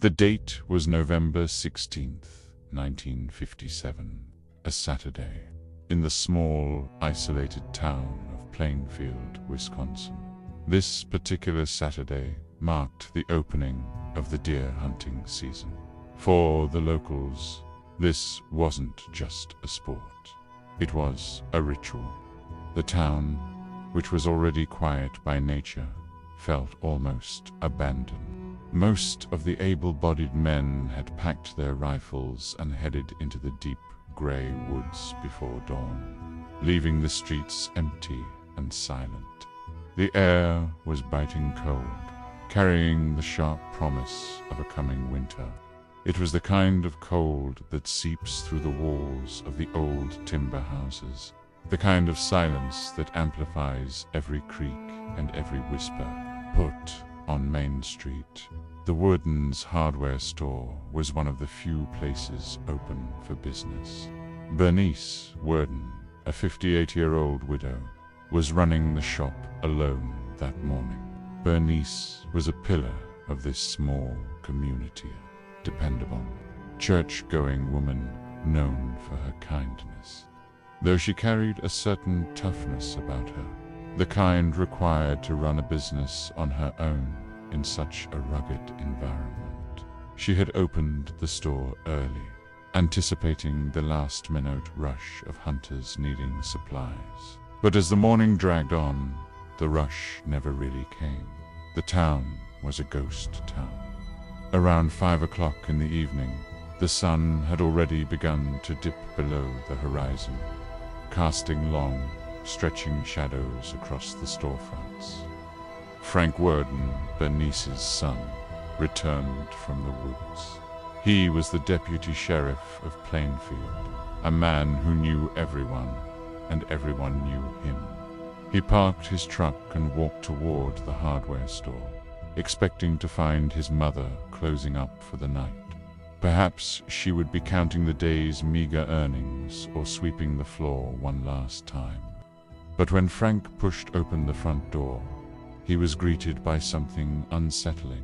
The date was November 16th, 1957, a Saturday, in the small, isolated town of Plainfield, Wisconsin. This particular Saturday marked the opening of the deer hunting season. For the locals, this wasn't just a sport. It was a ritual. The town, which was already quiet by nature, felt almost abandoned. Most of the able-bodied men had packed their rifles and headed into the deep gray woods before dawn, leaving the streets empty and silent. The air was biting cold, carrying the sharp promise of a coming winter. It was the kind of cold that seeps through the walls of the old timber houses, the kind of silence that amplifies every creak and every whisper. Put on Main Street, the Worden's hardware store was one of the few places open for business. Bernice Worden, a 58-year-old widow, was running the shop alone that morning. Bernice was a pillar of this small community, a dependable, church-going woman known for her kindness. Though she carried a certain toughness about her, the kind required to run a business on her own in such a rugged environment. She had opened the store early, anticipating the last-minute rush of hunters needing supplies. But as the morning dragged on, the rush never really came. The town was a ghost town. Around 5 o'clock in the evening, the sun had already begun to dip below the horizon, casting long, stretching shadows across the storefronts. Frank Worden, Bernice's son, returned from the woods. He was the deputy sheriff of Plainfield, a man who knew everyone, and everyone knew him. He parked his truck and walked toward the hardware store, expecting to find his mother closing up for the night. Perhaps she would be counting the day's meager earnings or sweeping the floor one last time. But when Frank pushed open the front door, he was greeted by something unsettling.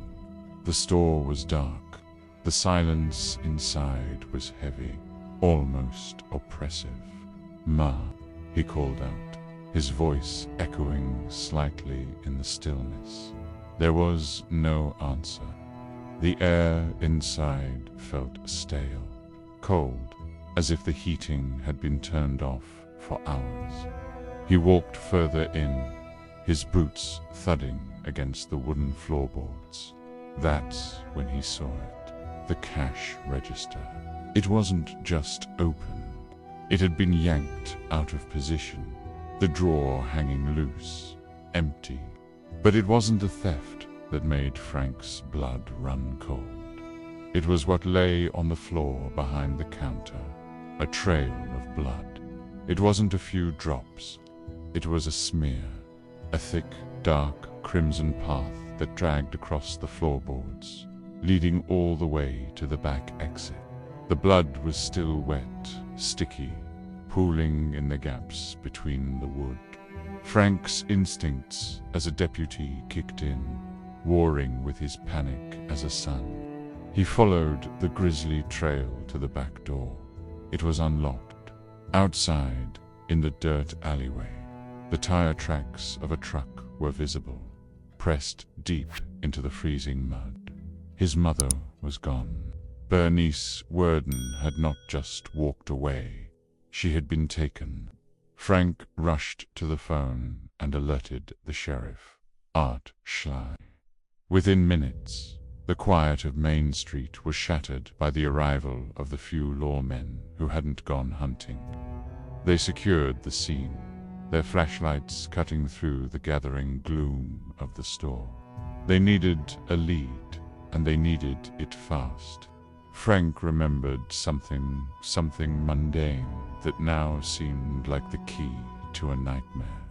The store was dark. The silence inside was heavy, almost oppressive. "Ma," he called out, his voice echoing slightly in the stillness. There was no answer. The air inside felt stale, cold, as if the heating had been turned off for hours. He walked further in, his boots thudding against the wooden floorboards. That's when he saw it, the cash register. It wasn't just open. It had been yanked out of position, the drawer hanging loose, empty. But it wasn't the theft that made Frank's blood run cold. It was what lay on the floor behind the counter, a trail of blood. It wasn't a few drops. It was a smear, a thick, dark, crimson path that dragged across the floorboards, leading all the way to the back exit. The blood was still wet, sticky, pooling in the gaps between the wood. Frank's instincts as a deputy kicked in, warring with his panic as a son. He followed the grisly trail to the back door. It was unlocked. Outside, in the dirt alleyway, the tire tracks of a truck were visible, pressed deep into the freezing mud. His mother was gone. Bernice Worden had not just walked away. She had been taken. Frank rushed to the phone and alerted the sheriff, Art Schley. Within minutes, the quiet of Main Street was shattered by the arrival of the few lawmen who hadn't gone hunting. They secured the scene, their flashlights cutting through the gathering gloom of the store. They needed a lead, and they needed it fast. Frank remembered something mundane that now seemed like the key to a nightmare.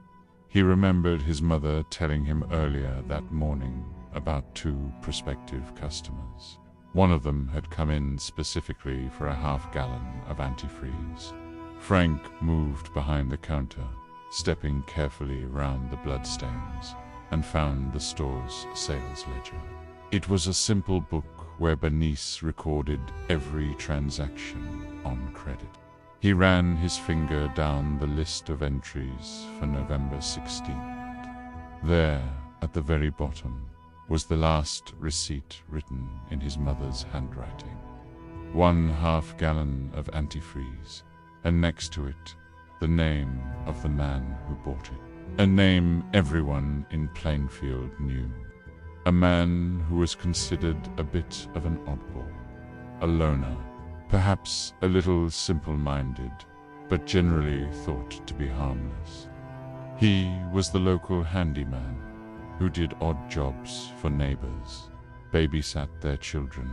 He remembered his mother telling him earlier that morning about 2 prospective customers. One of them had come in specifically for a half-gallon of antifreeze. Frank moved behind the counter, stepping carefully around the bloodstains, and found the store's sales ledger. It was a simple book where Bernice recorded every transaction on credit. He ran his finger down the list of entries for November 16th. There, at the very bottom, was the last receipt written in his mother's handwriting. 1/2 gallon of antifreeze, and next to it, the name of the man who bought it. A name everyone in Plainfield knew. A man who was considered a bit of an oddball, a loner, perhaps a little simple-minded, but generally thought to be harmless. He was the local handyman who did odd jobs for neighbors, babysat their children,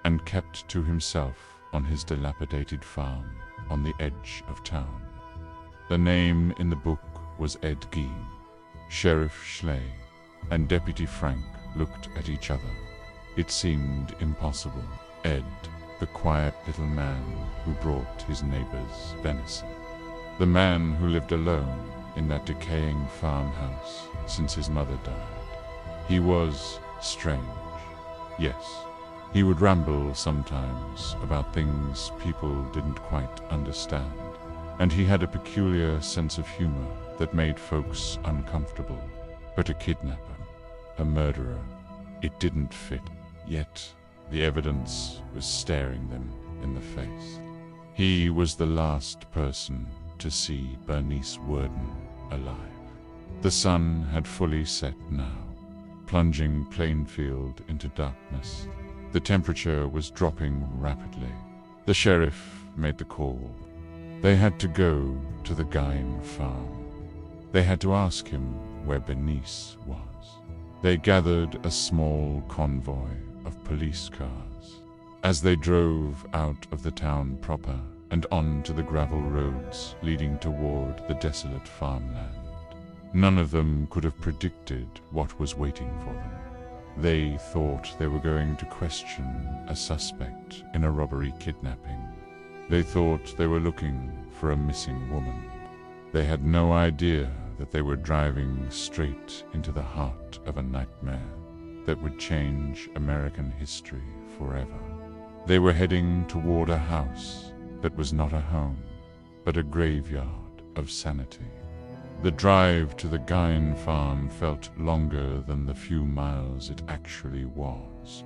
and kept to himself on his dilapidated farm on the edge of town. The name in the book was Ed Gein. Sheriff Schley and Deputy Frank looked at each other. It seemed impossible. Ed, the quiet little man who brought his neighbors venison. The man who lived alone in that decaying farmhouse since his mother died. He was strange. Yes, he would ramble sometimes about things people didn't quite understand, and he had a peculiar sense of humor that made folks uncomfortable. But a kidnapper, a murderer, it didn't fit. Yet the evidence was staring them in the face. He was the last person to see Bernice Worden alive. The sun had fully set now, plunging Plainfield into darkness. The temperature was dropping rapidly. The sheriff made the call. They had to go to the Gein farm. They had to ask him where Bernice was. They gathered a small convoy of police cars. As they drove out of the town proper and onto the gravel roads leading toward the desolate farmland, none of them could have predicted what was waiting for them. They thought they were going to question a suspect in a robbery kidnapping. They thought they were looking for a missing woman. They had no idea that they were driving straight into the heart of a nightmare that would change American history forever. They were heading toward a house that was not a home, but a graveyard of sanity. The drive to the Gein farm felt longer than the few miles it actually was.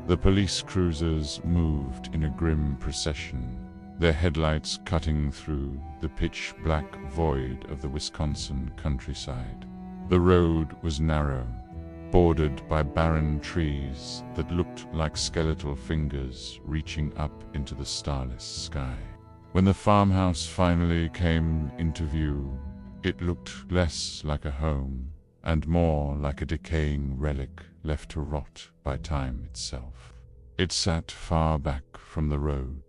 The police cruisers moved in a grim procession, their headlights cutting through the pitch-black void of the Wisconsin countryside. The road was narrow, bordered by barren trees that looked like skeletal fingers reaching up into the starless sky. When the farmhouse finally came into view, it looked less like a home and more like a decaying relic left to rot by time itself. It sat far back from the road,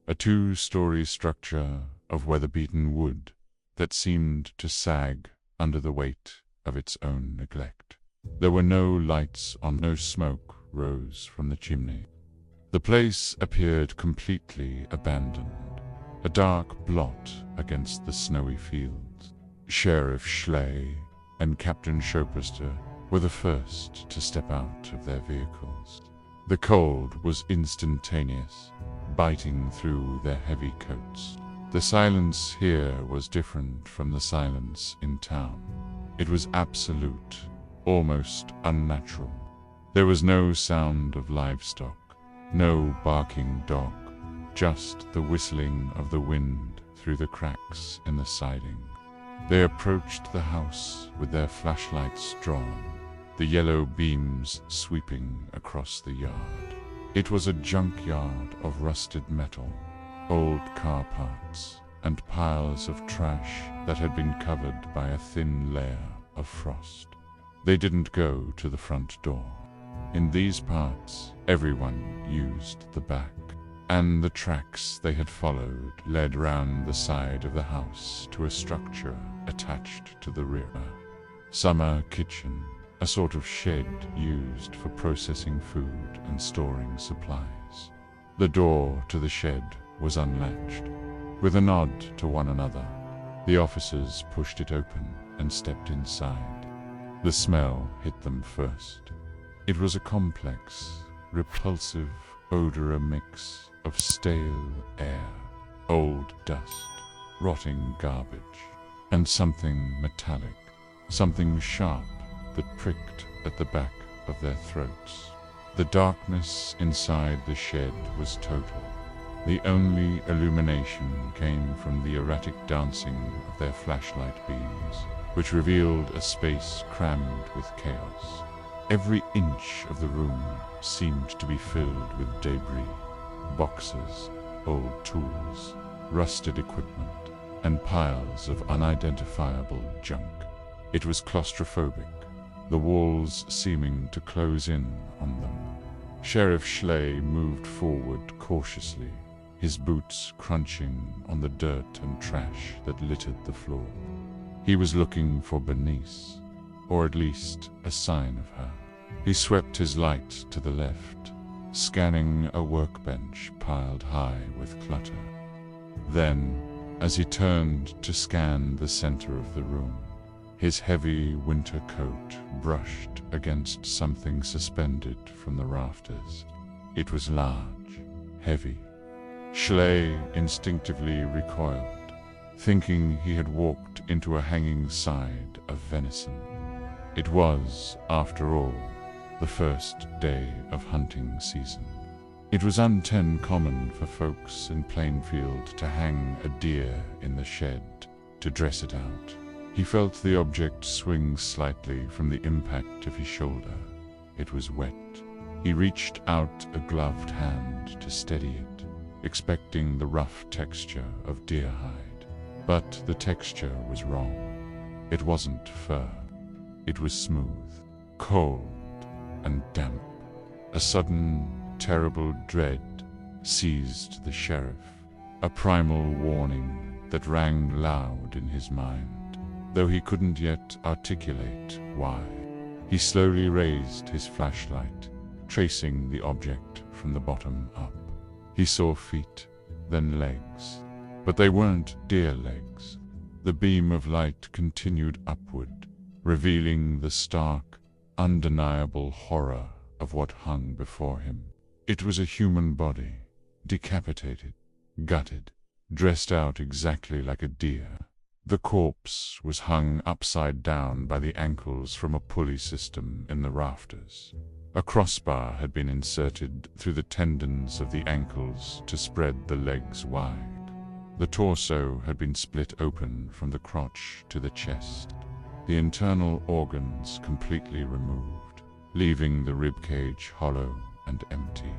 a 2-story structure of weather-beaten wood that seemed to sag under the weight of its own neglect. There were no lights on, no smoke rose from the chimney. The place appeared completely abandoned, a dark blot against the snowy fields. Sheriff Schley and Captain Schoepester were the first to step out of their vehicles. The cold was instantaneous, biting through their heavy coats. The silence here was different from the silence in town. It was absolute, almost unnatural. There was no sound of livestock, no barking dog, just the whistling of the wind through the cracks in the siding. They approached the house with their flashlights drawn, the yellow beams sweeping across the yard. It was a junkyard of rusted metal, old car parts, and piles of trash that had been covered by a thin layer of frost. They didn't go to the front door. In these parts, everyone used the back, and the tracks they had followed led round the side of the house to a structure attached to the rear. Summer kitchen, a sort of shed used for processing food and storing supplies. The door to the shed was unlatched. With a nod to one another, the officers pushed it open and stepped inside. The smell hit them first. It was a complex, repulsive odor, a mix of stale air, old dust, rotting garbage, and something metallic, something sharp that pricked at the back of their throats. The darkness inside the shed was total. The only illumination came from the erratic dancing of their flashlight beams, which revealed a space crammed with chaos. Every inch of the room seemed to be filled with debris, boxes, old tools, rusted equipment, and piles of unidentifiable junk. It was claustrophobic, the walls seeming to close in on them. Sheriff Schley moved forward cautiously, his boots crunching on the dirt and trash that littered the floor. He was looking for Bernice, or at least a sign of her. He swept his light to the left, scanning a workbench piled high with clutter. Then, as he turned to scan the center of the room, his heavy winter coat brushed against something suspended from the rafters. It was large, heavy. Schley instinctively recoiled, thinking he had walked into a hanging side of venison. It was, after all, the first day of hunting season. It was uncommon for folks in Plainfield to hang a deer in the shed to dress it out. He felt the object swing slightly from the impact of his shoulder. It was wet. He reached out a gloved hand to steady it, expecting the rough texture of deer hide. But the texture was wrong. It wasn't fur. It was smooth, cold, and damp. A sudden, terrible dread seized the sheriff, a primal warning that rang loud in his mind, though he couldn't yet articulate why. He slowly raised his flashlight, tracing the object from the bottom up. He saw feet, then legs, but they weren't deer legs. The beam of light continued upward, revealing the stark, undeniable horror of what hung before him. It was a human body, decapitated, gutted, dressed out exactly like a deer. The corpse was hung upside down by the ankles from a pulley system in the rafters. A crossbar had been inserted through the tendons of the ankles to spread the legs wide. The torso had been split open from the crotch to the chest, the internal organs completely removed, leaving the ribcage hollow and empty.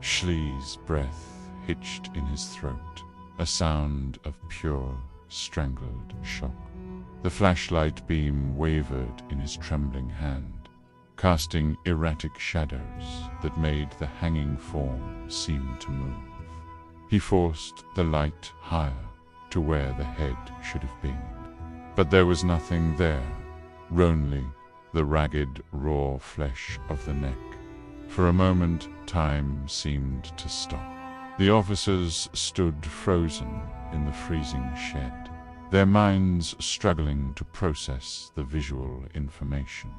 Schley's breath hitched in his throat, a sound of pure, strangled shock. The flashlight beam wavered in his trembling hand, casting erratic shadows that made the hanging form seem to move. He forced the light higher to where the head should have been. But there was nothing there, only the ragged, raw flesh of the neck. For a moment, time seemed to stop. The officers stood frozen in the freezing shed, their minds struggling to process the visual information.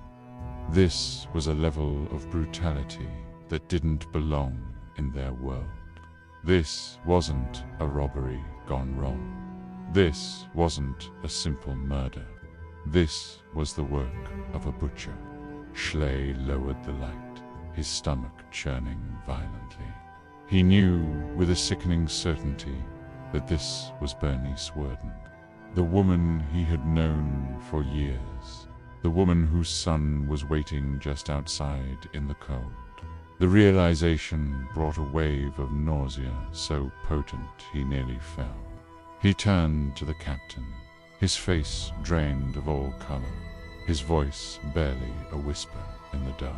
This was a level of brutality that didn't belong in their world. This wasn't a robbery gone wrong. This wasn't a simple murder. This was the work of a butcher. Schley lowered the light, his stomach churning violently. He knew with a sickening certainty that this was Bernice Worden, the woman he had known for years, the woman whose son was waiting just outside in the cold. The realization brought a wave of nausea so potent he nearly fell. He turned to the captain, his face drained of all color, his voice barely a whisper in the dark.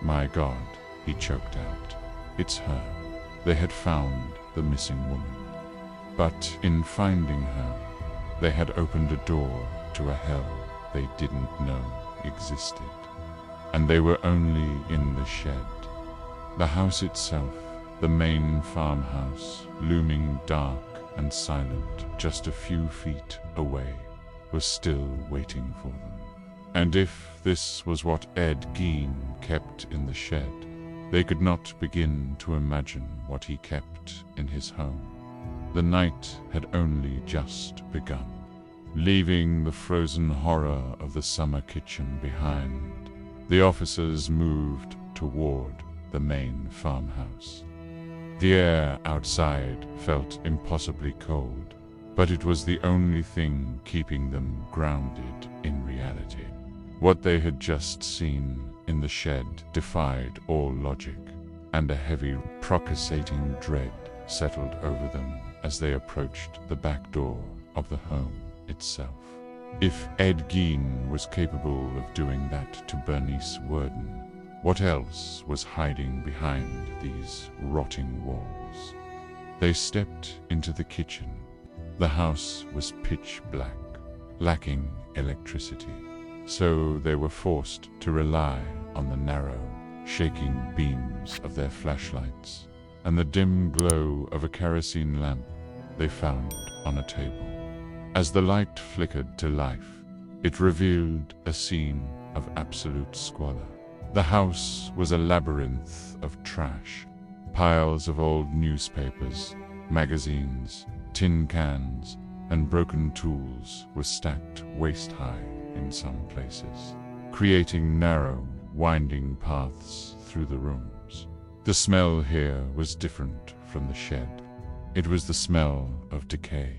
"My God," he choked out. "It's her." They had found the missing woman. But in finding her, they had opened a door to a hell they didn't know existed. And they were only in the shed. The house itself, the main farmhouse, looming dark and silent just a few feet away, was still waiting for them. And if this was what Ed Gein kept in the shed, They could not begin to imagine what he kept in his home. The night had only just begun. Leaving the frozen horror of the summer kitchen behind, the officers moved toward the main farmhouse. The air outside felt impossibly cold, but it was the only thing keeping them grounded in reality. What they had just seen in the shed defied all logic, and a heavy, procrastinating dread settled over them as they approached the back door of the home itself. If Ed Gein was capable of doing that to Bernice Worden, what else was hiding behind these rotting walls? They stepped into the kitchen. The house was pitch black, lacking electricity, so they were forced to rely on the narrow, shaking beams of their flashlights and the dim glow of a kerosene lamp they found on a table. As the light flickered to life, it revealed a scene of absolute squalor. The house was a labyrinth of trash. Piles of old newspapers, magazines, tin cans, and broken tools were stacked waist-high in some places, creating narrow, winding paths through the rooms. The smell here was different from the shed. It was the smell of decay,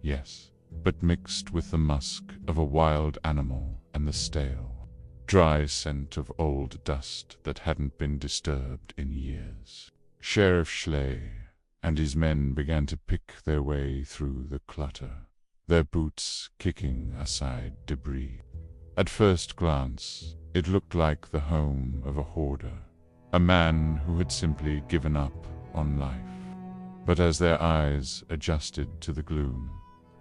yes, but mixed with the musk of a wild animal and the stale, dry scent of old dust that hadn't been disturbed in years. Sheriff Schley and his men began to pick their way through the clutter, their boots kicking aside debris. At first glance, it looked like the home of a hoarder, a man who had simply given up on life. But as their eyes adjusted to the gloom,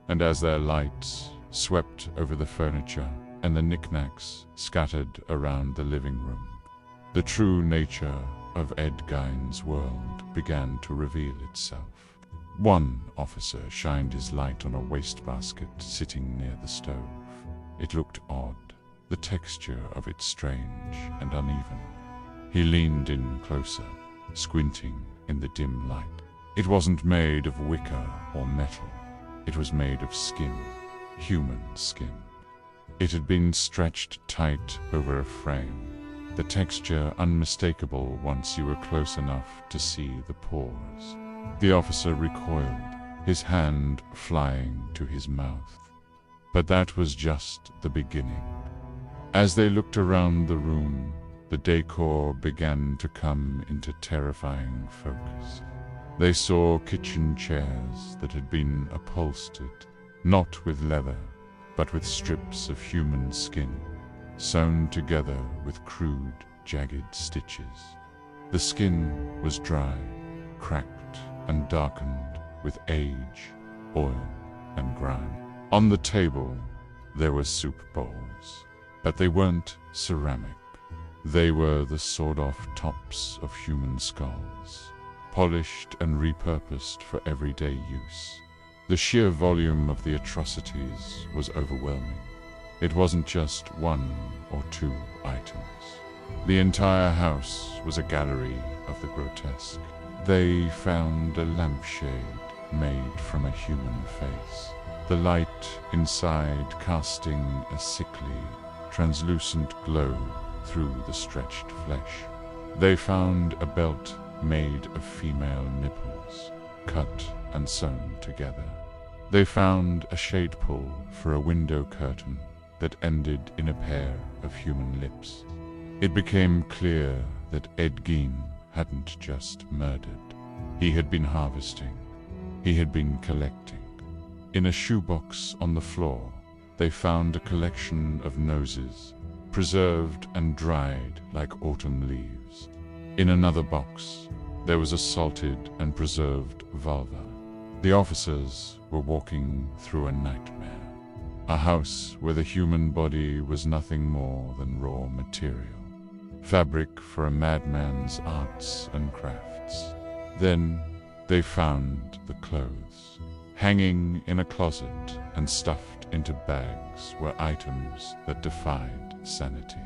and as their lights swept over the furniture and the knickknacks scattered around the living room, the true nature of Ed Gein's world began to reveal itself. One officer shined his light on a wastebasket sitting near the stove. It looked odd, the texture of it strange and uneven. He leaned in closer, squinting in the dim light. It wasn't made of wicker or metal. It was made of skin, human skin. It had been stretched tight over a frame, the texture unmistakable once you were close enough to see the pores. The officer recoiled, his hand flying to his mouth. But that was just the beginning. As they looked around the room, the decor began to come into terrifying focus. They saw kitchen chairs that had been upholstered, not with leather, but with strips of human skin, sewn together with crude, jagged stitches. The skin was dry, cracked, and darkened with age, oil, and grime. On the table, there were soup bowls, but they weren't ceramic. They were the sawed-off tops of human skulls, polished and repurposed for everyday use. The sheer volume of the atrocities was overwhelming. It wasn't just one or two items. The entire house was a gallery of the grotesque. They found a lampshade made from a human face, the light inside casting a sickly, translucent glow through the stretched flesh. They found a belt made of female nipples, cut and sewn together. They found a shade pull for a window curtain that ended in a pair of human lips. It became clear that Ed Gein hadn't just murdered. He had been harvesting. He had been collecting. In a shoebox on the floor, they found a collection of noses, preserved and dried like autumn leaves. In another box, there was a salted and preserved vulva. The officers were walking through a nightmare. A house where the human body was nothing more than raw material, fabric for a madman's arts and crafts. Then they found the clothes. Hanging in a closet and stuffed into bags were items that defied sanity.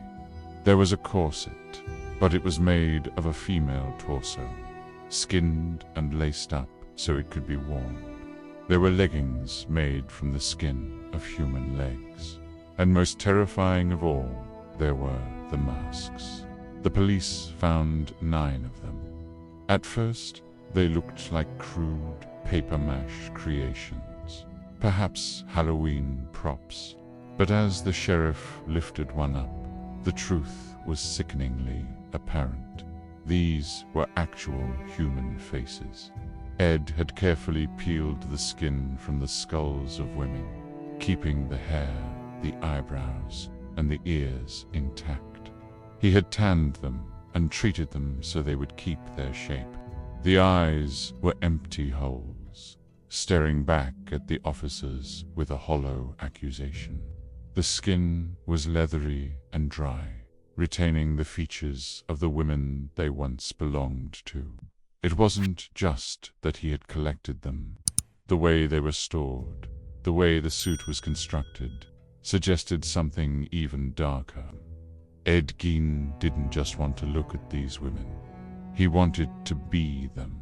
There was a corset, but it was made of a female torso, skinned and laced up so it could be worn. There were leggings made from the skin of human legs. And most terrifying of all, there were the masks. The police found 9 of them. At first, they looked like crude paper-mache creations, perhaps Halloween props. But as the sheriff lifted one up, the truth was sickeningly apparent. These were actual human faces. Ed had carefully peeled the skin from the skulls of women, keeping the hair, the eyebrows, and the ears intact. He had tanned them and treated them so they would keep their shape. The eyes were empty holes, staring back at the officers with a hollow accusation. The skin was leathery and dry, retaining the features of the women they once belonged to. It wasn't just that he had collected them. The way they were stored, the way the suit was constructed, suggested something even darker. Ed Gein didn't just want to look at these women. He wanted to be them.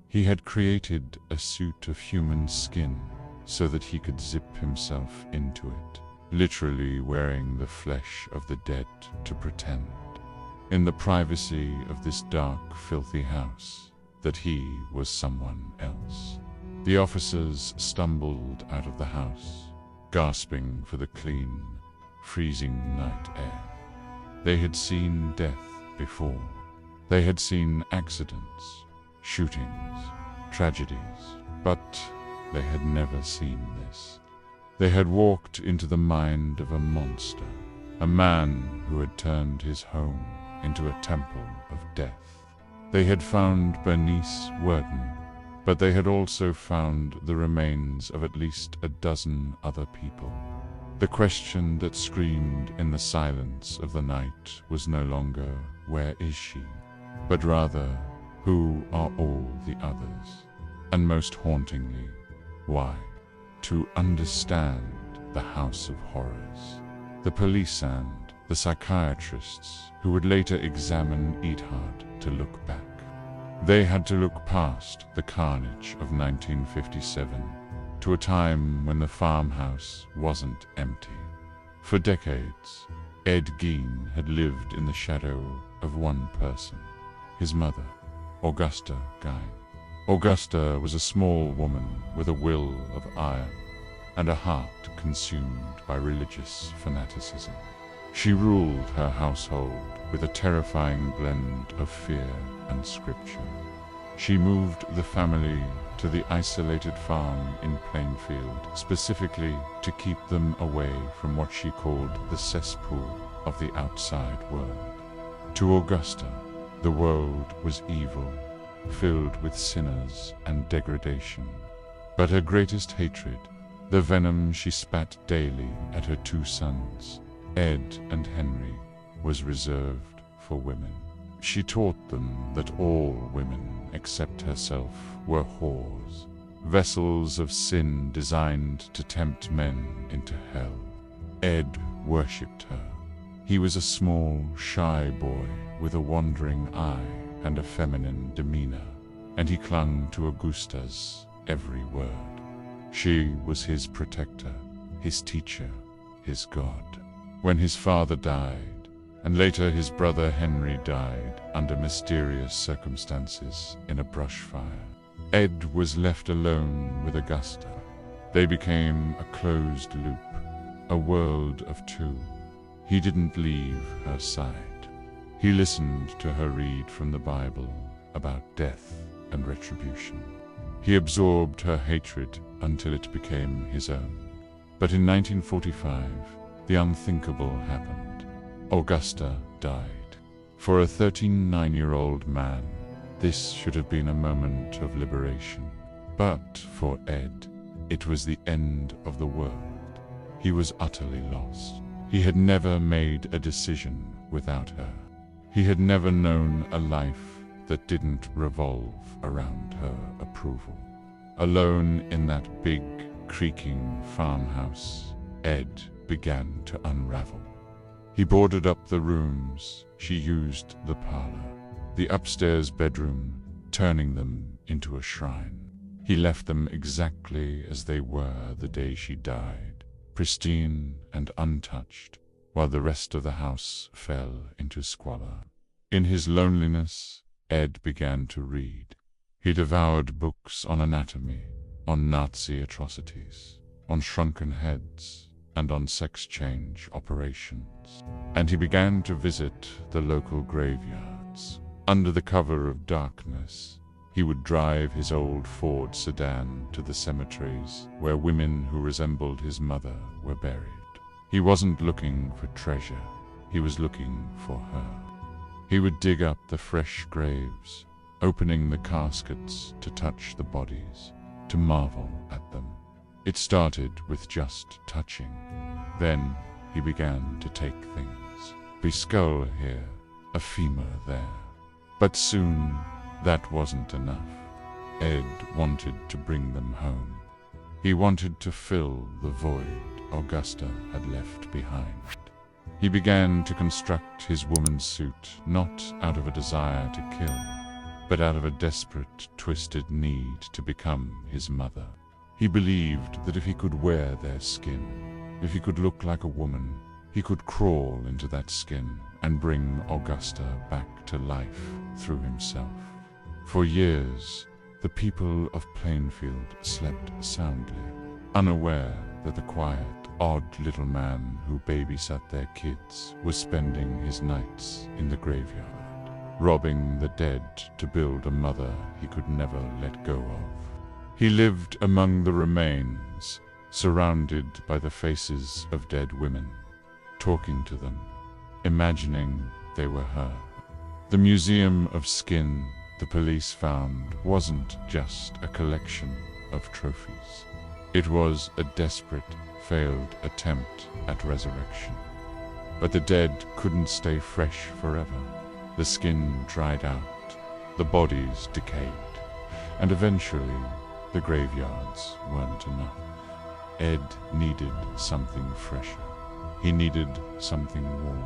He had created a suit of human skin so that he could zip himself into it, literally wearing the flesh of the dead to pretend, in the privacy of this dark, filthy house, that he was someone else. The officers stumbled out of the house, gasping for the clean, freezing night air. They had seen death before. They had seen accidents, shootings, tragedies, but they had never seen this. They had walked into the mind of a monster, a man who had turned his home into a temple of death. They had found Bernice Worden, but they had also found the remains of at least a dozen other people. The question that screamed in the silence of the night was no longer, "Where is she?" but rather, "Who are all the others?" And most hauntingly, why? To understand the House of Horrors, the police and the psychiatrists who would later examine Eadhart to look back. They had to look past the carnage of 1957 to a time when the farmhouse wasn't empty. For decades, Ed Gein had lived in the shadow of one person, his mother, Augusta Gein. Augusta was a small woman with a will of iron and a heart consumed by religious fanaticism. She ruled her household with a terrifying blend of fear and scripture. She moved the family to the isolated farm in Plainfield, specifically to keep them away from what she called the cesspool of the outside world. To Augusta, the world was evil, filled with sinners and degradation. But her greatest hatred, the venom she spat daily at her 2 sons, Ed and Henry, was reserved for women. She taught them that all women except herself were whores, vessels of sin designed to tempt men into hell. Ed worshipped her. He was a small, shy boy with a wandering eye and a feminine demeanor, and he clung to Augusta's every word. She was his protector, his teacher, his God. When his father died, and later his brother Henry died under mysterious circumstances in a brush fire, Ed was left alone with Augusta. They became a closed loop, a world of 2. He didn't leave her side. He listened to her read from the Bible about death and retribution. He absorbed her hatred until it became his own. But in 1945, the unthinkable happened. Augusta died. For a 39-year-old man, this should have been a moment of liberation. But for Ed, it was the end of the world. He was utterly lost. He had never made a decision without her. He had never known a life that didn't revolve around her approval. Alone in that big, creaking farmhouse, Ed began to unravel. He boarded up the rooms. She used the parlor, the upstairs bedroom, turning them into a shrine. He left them exactly as they were the day she died, pristine and untouched, while the rest of the house fell into squalor. In his loneliness, Ed began to read. He devoured books on anatomy, on Nazi atrocities, on shrunken heads, and on sex change operations. And he began to visit the local graveyards. Under the cover of darkness, he would drive his old Ford sedan to the cemeteries where women who resembled his mother were buried. He wasn't looking for treasure, he was looking for her. He would dig up the fresh graves, opening the caskets to touch the bodies, to marvel at them. It started with just touching. Then he began to take things. A skull here, a femur there. But soon that wasn't enough. Ed wanted to bring them home. He wanted to fill the void Augusta had left behind. He began to construct his woman's suit, not out of a desire to kill, but out of a desperate, twisted need to become his mother. He believed that if he could wear their skin, if he could look like a woman, he could crawl into that skin and bring Augusta back to life through himself. For years, the people of Plainfield slept soundly, unaware that the quiet, odd little man who babysat their kids was spending his nights in the graveyard, robbing the dead to build a mother he could never let go of. He lived among the remains, surrounded by the faces of dead women, talking to them, imagining they were her. The Museum of Skin the police found wasn't just a collection of trophies. It was a desperate, failed attempt at resurrection. But the dead couldn't stay fresh forever. The skin dried out, the bodies decayed, and eventually the graveyards weren't enough. Ed needed something fresher. He needed something warm.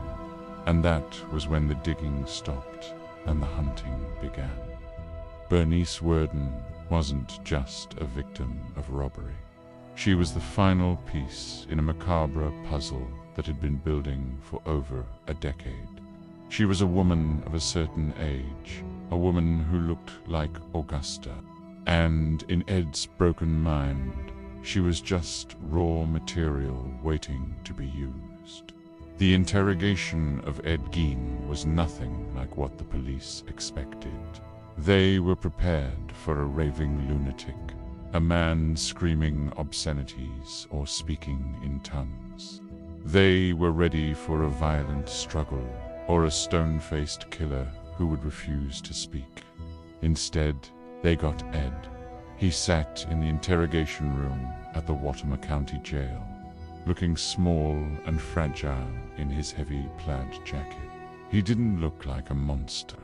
And that was when the digging stopped and the hunting began. Bernice Worden wasn't just a victim of robbery. She was the final piece in a macabre puzzle that had been building for over a decade. She was a woman of a certain age, a woman who looked like Augusta, and in Ed's broken mind, she was just raw material waiting to be used. The interrogation of Ed Gein was nothing like what the police expected. They were prepared for a raving lunatic, a man screaming obscenities or speaking in tongues. They were ready for a violent struggle or a stone-faced killer who would refuse to speak. Instead, they got Ed. He sat in the interrogation room at the Watermer County Jail, looking small and fragile in his heavy plaid jacket. He didn't look like a monster.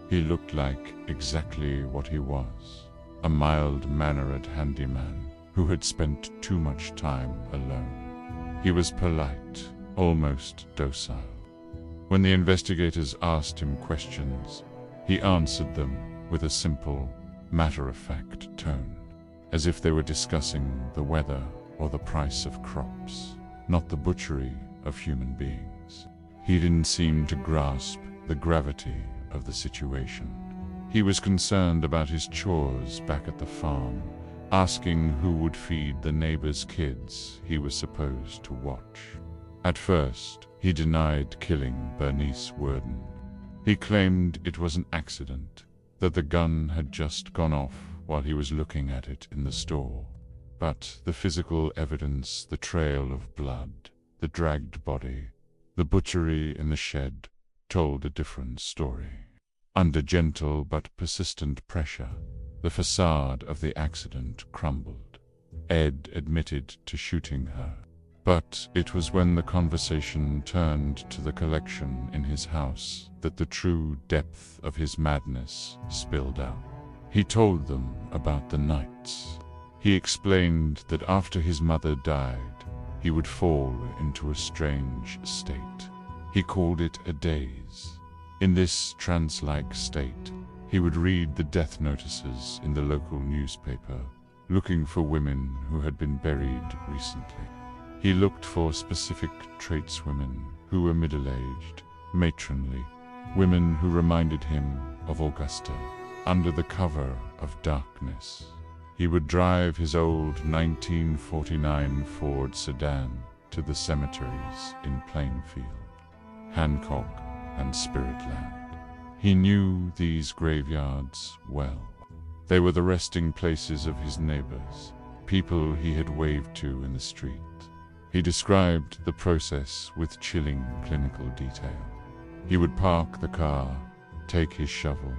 He looked like exactly what he was, a mild-mannered handyman who had spent too much time alone. He was polite, almost docile. When the investigators asked him questions, he answered them with a simple, matter-of-fact tone, as if they were discussing the weather or the price of crops, not the butchery of human beings. He didn't seem to grasp the gravity of the situation. He was concerned about his chores back at the farm, asking who would feed the neighbors' kids he was supposed to watch. At first, he denied killing Bernice Worden. He claimed it was an accident, that the gun had just gone off while he was looking at it in the store. But the physical evidence, the trail of blood, the dragged body, the butchery in the shed, told a different story. Under gentle but persistent pressure, the facade of the accident crumbled. Ed admitted to shooting her, but it was when the conversation turned to the collection in his house that the true depth of his madness spilled out. He told them about the nights. He explained that after his mother died, he would fall into a strange state. He called it a daze. In this trance-like state, he would read the death notices in the local newspaper, looking for women who had been buried recently. He looked for specific tradeswomen who were middle-aged, matronly, women who reminded him of Augusta. Under the cover of darkness, he would drive his old 1949 Ford sedan to the cemeteries in Plainfield, Hancock, and Spiritland. He knew these graveyards well. They were the resting places of his neighbors, people he had waved to in the street. He described the process with chilling clinical detail. He would park the car, take his shovel,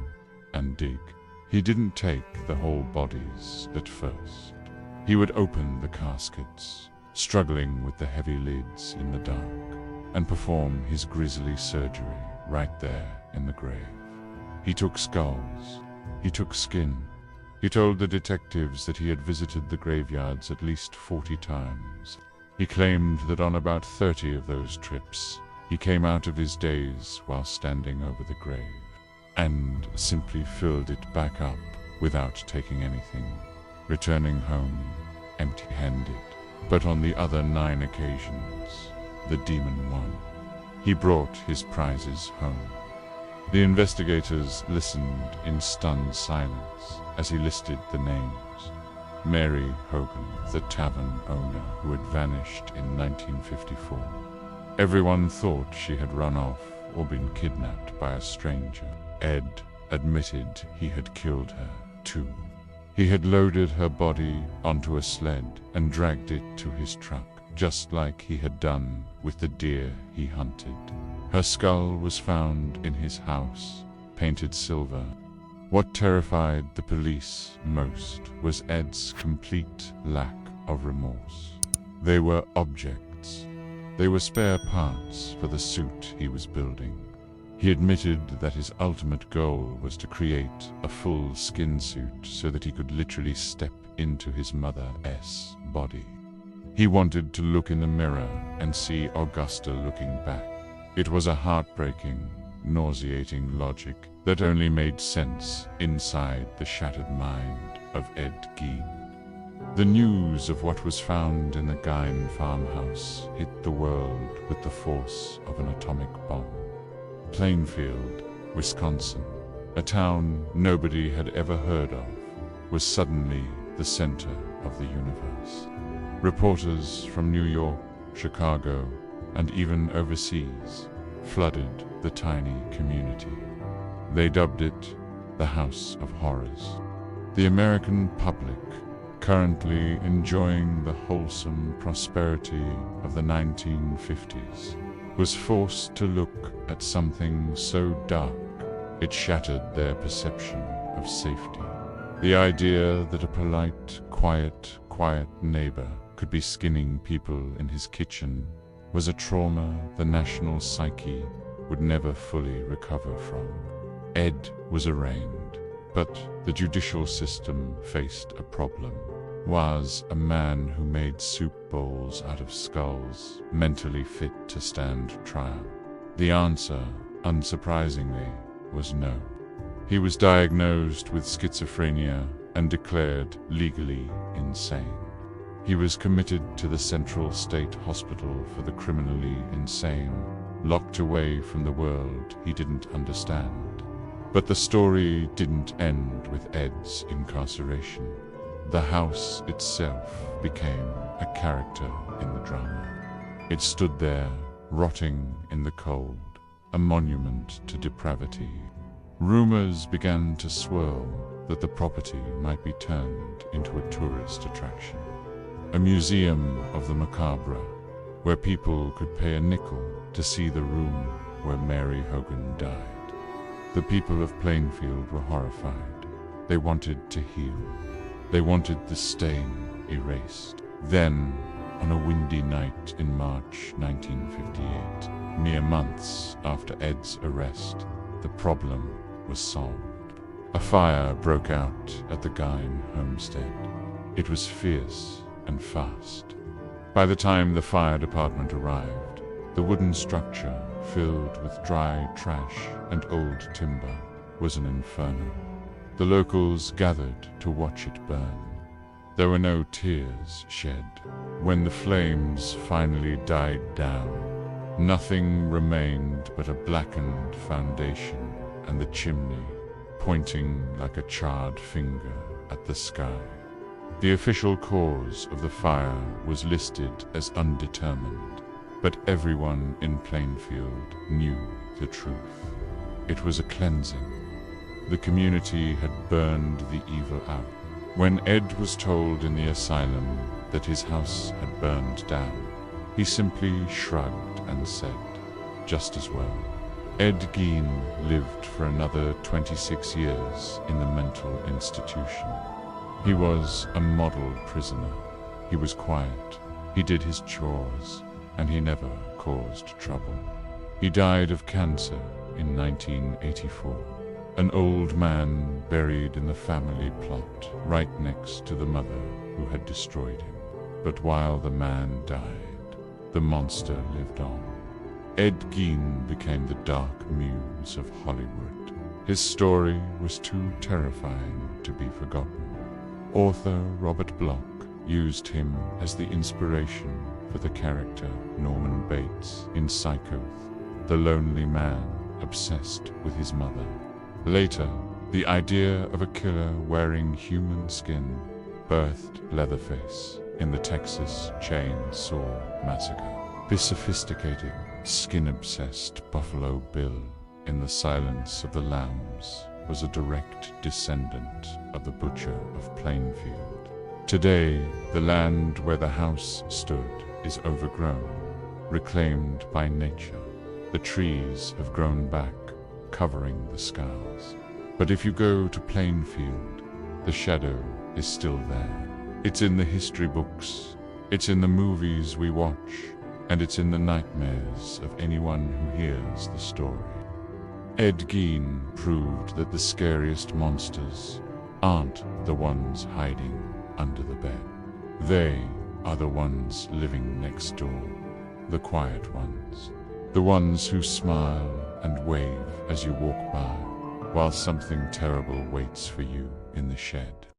and dig. He didn't take the whole bodies at first. He would open the caskets, struggling with the heavy lids in the dark, and perform his grisly surgery right there in the grave. He took skulls. He took skin. He told the detectives that he had visited the graveyards at least 40 times. He claimed that on about 30 of those trips, he came out of his daze while standing over the grave, and simply filled it back up without taking anything, returning home empty-handed. But on the other 9 occasions, the demon won. He brought his prizes home. The investigators listened in stunned silence as he listed the names. Mary Hogan, the tavern owner who had vanished in 1954. Everyone thought she had run off or been kidnapped by a stranger. Ed admitted he had killed her, too. He had loaded her body onto a sled and dragged it to his truck, just like he had done with the deer he hunted. Her skull was found in his house, painted silver. What terrified the police most was Ed's complete lack of remorse. They were objects. They were spare parts for the suit he was building. He admitted that his ultimate goal was to create a full skin suit so that he could literally step into his mother's body. He wanted to look in the mirror and see Augusta looking back. It was a heartbreaking, nauseating logic that only made sense inside the shattered mind of Ed Gein. The news of what was found in the Gein farmhouse hit the world with the force of an atomic bomb. Plainfield, Wisconsin, a town nobody had ever heard of, was suddenly the center of the universe. Reporters from New York, Chicago, and even overseas flooded the tiny community. They dubbed it the House of Horrors. The American public, currently enjoying the wholesome prosperity of the 1950s, was forced to look at something so dark it shattered their perception of safety. The idea that a polite, quiet neighbor could be skinning people in his kitchen was a trauma the national psyche would never fully recover from. Ed was arraigned, but the judicial system faced a problem. Was a man who made soup bowls out of skulls mentally fit to stand trial? The answer, unsurprisingly, was no. He was diagnosed with schizophrenia and declared legally insane. He was committed to the Central State Hospital for the Criminally Insane, locked away from the world he didn't understand. But the story didn't end with Ed's incarceration. The house itself became a character in the drama. It stood there, rotting in the cold, a monument to depravity. Rumors began to swirl that the property might be turned into a tourist attraction. A museum of the macabre, where people could pay a nickel to see the room where Mary Hogan died. The people of Plainfield were horrified. They wanted to heal. They wanted the stain erased. Then, on a windy night in March 1958, mere months after Ed's arrest, the problem was solved. A fire broke out at the Gein homestead. It was fierce and fast. By the time the fire department arrived, The wooden structure, filled with dry trash and old timber, was an inferno. The locals gathered to watch it burn. There were no tears shed. When the flames finally died down, nothing remained but a blackened foundation and the chimney, pointing like a charred finger at the sky. The official cause of the fire was listed as undetermined, but everyone in Plainfield knew the truth. It was a cleansing. The community had burned the evil out. When Ed was told in the asylum that his house had burned down, he simply shrugged and said, "Just as well." Ed Gein lived for another 26 years in the mental institution. He was a model prisoner. He was quiet, he did his chores, and he never caused trouble. He died of cancer in 1984. An old man buried in the family plot right next to the mother who had destroyed him. But while the man died, the monster lived on. Ed Gein became the dark muse of Hollywood. His story was too terrifying to be forgotten. Author Robert Bloch used him as the inspiration for the character Norman Bates in Psycho, the lonely man obsessed with his mother. Later, the idea of a killer wearing human skin birthed Leatherface in the Texas Chain Saw Massacre. The sophisticated, skin-obsessed Buffalo Bill in the Silence of the Lambs was a direct descendant of the Butcher of Plainfield. Today, the land where the house stood is overgrown, reclaimed by nature. The trees have grown back, covering the scars. But if you go to Plainfield, the shadow is still there. It's in the history books, it's in the movies we watch, and it's in the nightmares of anyone who hears the story. Ed Gein proved that the scariest monsters aren't the ones hiding under the bed. They are the ones living next door, the quiet ones, the ones who smile and wave as you walk by, while something terrible waits for you in the shed.